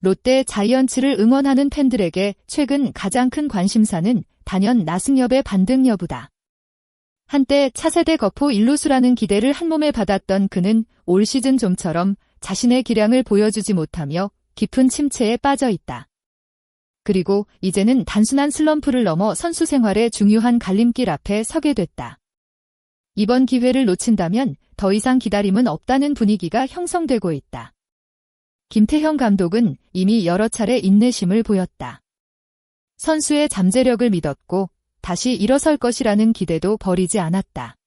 롯데 자이언츠를 응원하는 팬들에게 최근 가장 큰 관심사는 단연 나승엽의 반등 여부다. 한때 차세대 거포 일루수라는 기대를 한몸에 받았던 그는 올 시즌 좀처럼 자신의 기량을 보여주지 못하며 깊은 침체에 빠져 있다. 그리고 이제는 단순한 슬럼프를 넘어 선수 생활의 중요한 갈림길 앞에 서게 됐다. 이번 기회를 놓친다면 더 이상 기다림은 없다는 분위기가 형성되고 있다. 김태형 감독은 이미 여러 차례 인내심을 보였다. 선수의 잠재력을 믿었고 다시 일어설 것이라는 기대도 버리지 않았다.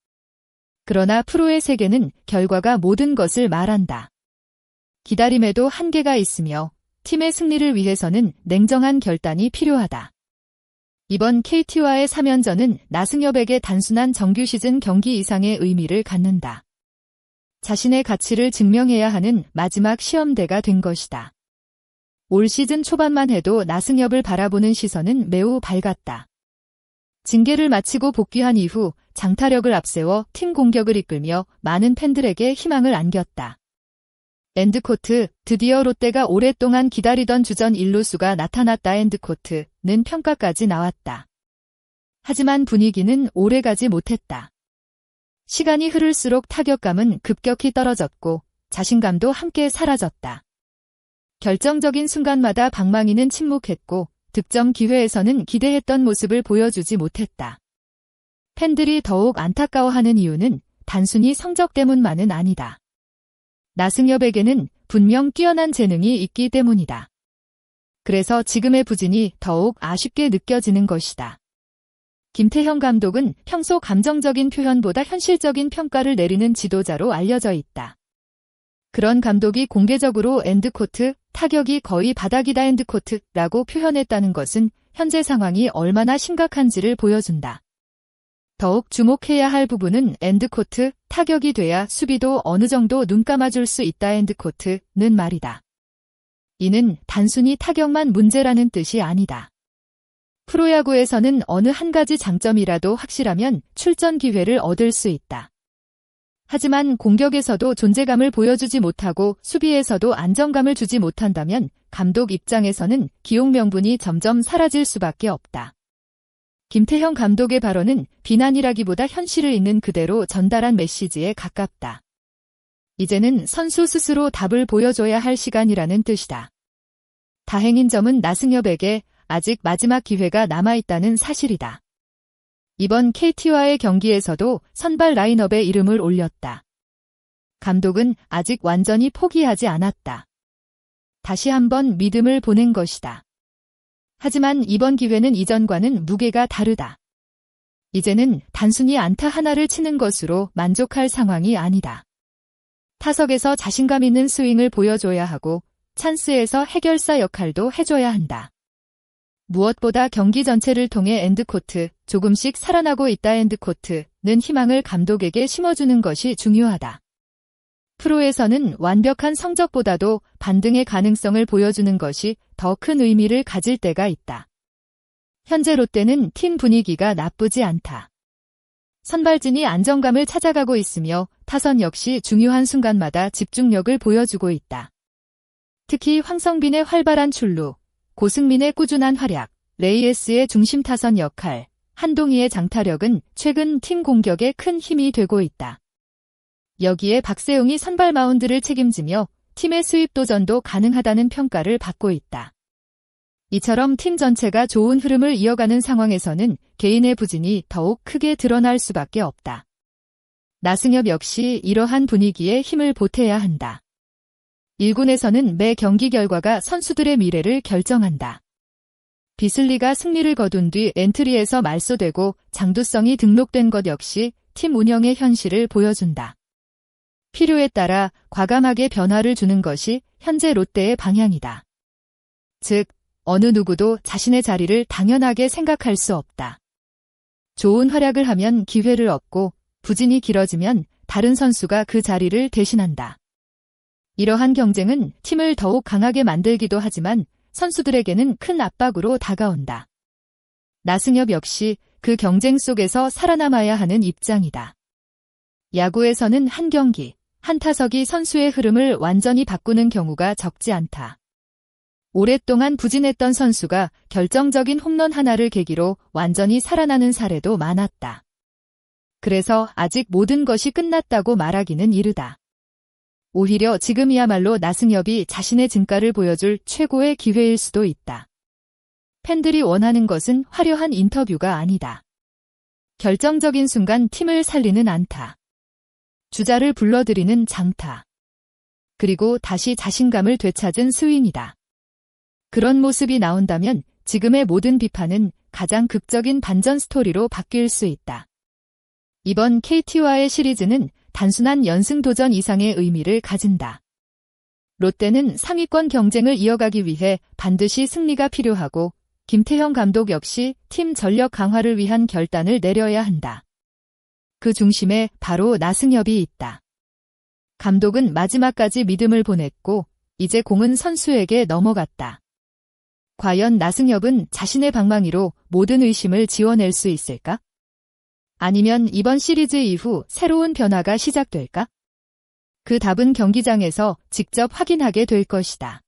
그러나 프로의 세계는 결과가 모든 것을 말한다. 기다림에도 한계가 있으며 팀의 승리를 위해서는 냉정한 결단이 필요하다. 이번 KT와의 3연전은 나승엽에게 단순한 정규 시즌 경기 이상의 의미를 갖는다. 자신의 가치를 증명해야 하는 마지막 시험대가 된 것이다. 올 시즌 초반만 해도 나승엽을 바라보는 시선은 매우 밝았다. 징계를 마치고 복귀한 이후 장타력을 앞세워 팀 공격을 이끌며 많은 팬들에게 희망을 안겼다. 엔드코트, 드디어 롯데가 오랫동안 기다리던 주전 일루수가 나타났다. 엔드코트는 평가까지 나왔다. 하지만 분위기는 오래가지 못했다. 시간이 흐를수록 타격감은 급격히 떨어졌고 자신감도 함께 사라졌다. 결정적인 순간마다 방망이는 침묵했고 득점 기회에서는 기대했던 모습을 보여주지 못했다. 팬들이 더욱 안타까워하는 이유는 단순히 성적 때문만은 아니다. 나승엽에게는 분명 뛰어난 재능이 있기 때문이다. 그래서 지금의 부진이 더욱 아쉽게 느껴지는 것이다. 김태형 감독은 평소 감정적인 표현보다 현실적인 평가를 내리는 지도자로 알려져 있다. 그런 감독이 공개적으로 엔드코트, 타격이 거의 바닥이다 엔드코트라고 표현했다는 것은 현재 상황이 얼마나 심각한지를 보여준다. 더욱 주목해야 할 부분은 엔드코트, 타격이 돼야 수비도 어느 정도 눈 감아줄 수 있다 엔드코트는 말이다. 이는 단순히 타격만 문제라는 뜻이 아니다. 프로야구에서는 어느 한 가지 장점이라도 확실하면 출전 기회를 얻을 수 있다. 하지만 공격에서도 존재감을 보여주지 못하고 수비에서도 안정감을 주지 못한다면 감독 입장에서는 기용 명분이 점점 사라질 수밖에 없다. 김태형 감독의 발언은 비난이라기보다 현실을 있는 그대로 전달한 메시지에 가깝다. 이제는 선수 스스로 답을 보여줘야 할 시간이라는 뜻이다. 다행인 점은 나승엽에게 아직 마지막 기회가 남아있다는 사실이다. 이번 KT와의 경기에서도 선발 라인업에 이름을 올렸다. 감독은 아직 완전히 포기하지 않았다. 다시 한번 믿음을 보낸 것이다. 하지만 이번 기회는 이전과는 무게가 다르다. 이제는 단순히 안타 하나를 치는 것으로 만족할 상황이 아니다. 타석에서 자신감 있는 스윙을 보여줘야 하고 찬스에서 해결사 역할도 해줘야 한다. 무엇보다 경기 전체를 통해 엔드코트, 조금씩 살아나고 있다 엔드코트는 희망을 감독에게 심어주는 것이 중요하다. 프로에서는 완벽한 성적보다도 반등의 가능성을 보여주는 것이 더 큰 의미를 가질 때가 있다. 현재 롯데는 팀 분위기가 나쁘지 않다. 선발진이 안정감을 찾아가고 있으며 타선 역시 중요한 순간마다 집중력을 보여주고 있다. 특히 황성빈의 활발한 출루, 고승민의 꾸준한 활약, 레이에스의 중심 타선 역할, 한동희의 장타력은 최근 팀 공격에 큰 힘이 되고 있다. 여기에 박세웅이 선발 마운드를 책임지며 팀의 수입 도전도 가능하다는 평가를 받고 있다. 이처럼 팀 전체가 좋은 흐름을 이어가는 상황에서는 개인의 부진이 더욱 크게 드러날 수밖에 없다. 나승엽 역시 이러한 분위기에 힘을 보태야 한다. 1군에서는 매 경기 결과가 선수들의 미래를 결정한다. 비슬리가 승리를 거둔 뒤 엔트리에서 말소되고 장두성이 등록된 것 역시 팀 운영의 현실을 보여준다. 필요에 따라 과감하게 변화를 주는 것이 현재 롯데의 방향이다. 즉, 어느 누구도 자신의 자리를 당연하게 생각할 수 없다. 좋은 활약을 하면 기회를 얻고 부진이 길어지면 다른 선수가 그 자리를 대신한다. 이러한 경쟁은 팀을 더욱 강하게 만들기도 하지만 선수들에게는 큰 압박으로 다가온다. 나승엽 역시 그 경쟁 속에서 살아남아야 하는 입장이다. 야구에서는 한 경기, 한 타석이 선수의 흐름을 완전히 바꾸는 경우가 적지 않다. 오랫동안 부진했던 선수가 결정적인 홈런 하나를 계기로 완전히 살아나는 사례도 많았다. 그래서 아직 모든 것이 끝났다고 말하기는 이르다. 오히려 지금이야말로 나승엽이 자신의 진가를 보여줄 최고의 기회일 수도 있다. 팬들이 원하는 것은 화려한 인터뷰가 아니다. 결정적인 순간 팀을 살리는 안타. 주자를 불러들이는 장타. 그리고 다시 자신감을 되찾은 스윙이다. 그런 모습이 나온다면 지금의 모든 비판은 가장 극적인 반전 스토리로 바뀔 수 있다. 이번 KT와의 시리즈는 단순한 연승 도전 이상의 의미를 가진다. 롯데는 상위권 경쟁을 이어가기 위해 반드시 승리가 필요하고 김태형 감독 역시 팀 전력 강화를 위한 결단을 내려야 한다. 그 중심에 바로 나승엽이 있다. 감독은 마지막까지 믿음을 보냈고 이제 공은 선수에게 넘어갔다. 과연 나승엽은 자신의 방망이로 모든 의심을 지워낼 수 있을까? 아니면 이번 시리즈 이후 새로운 변화가 시작될까? 그 답은 경기장에서 직접 확인하게 될 것이다.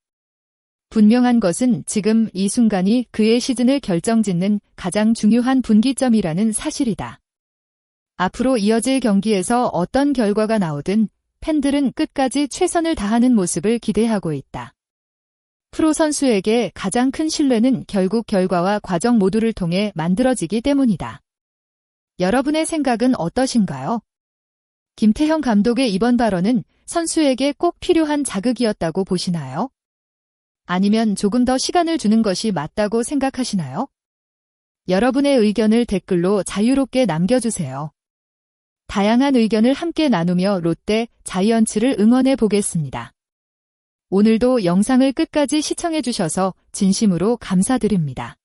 분명한 것은 지금 이 순간이 그의 시즌을 결정짓는 가장 중요한 분기점이라는 사실이다. 앞으로 이어질 경기에서 어떤 결과가 나오든 팬들은 끝까지 최선을 다하는 모습을 기대하고 있다. 프로 선수에게 가장 큰 신뢰는 결국 결과와 과정 모두를 통해 만들어지기 때문이다. 여러분의 생각은 어떠신가요? 김태형 감독의 이번 발언은 선수에게 꼭 필요한 자극이었다고 보시나요? 아니면 조금 더 시간을 주는 것이 맞다고 생각하시나요? 여러분의 의견을 댓글로 자유롭게 남겨주세요. 다양한 의견을 함께 나누며 롯데 자이언츠를 응원해 보겠습니다. 오늘도 영상을 끝까지 시청해주셔서 진심으로 감사드립니다.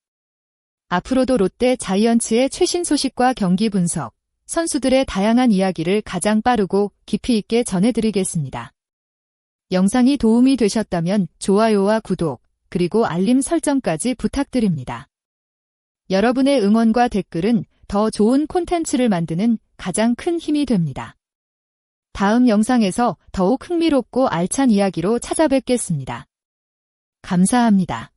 앞으로도 롯데 자이언츠의 최신 소식과 경기 분석, 선수들의 다양한 이야기를 가장 빠르고 깊이 있게 전해드리겠습니다. 영상이 도움이 되셨다면 좋아요와 구독, 그리고 알림 설정까지 부탁드립니다. 여러분의 응원과 댓글은 더 좋은 콘텐츠를 만드는 가장 큰 힘이 됩니다. 다음 영상에서 더욱 흥미롭고 알찬 이야기로 찾아뵙겠습니다. 감사합니다.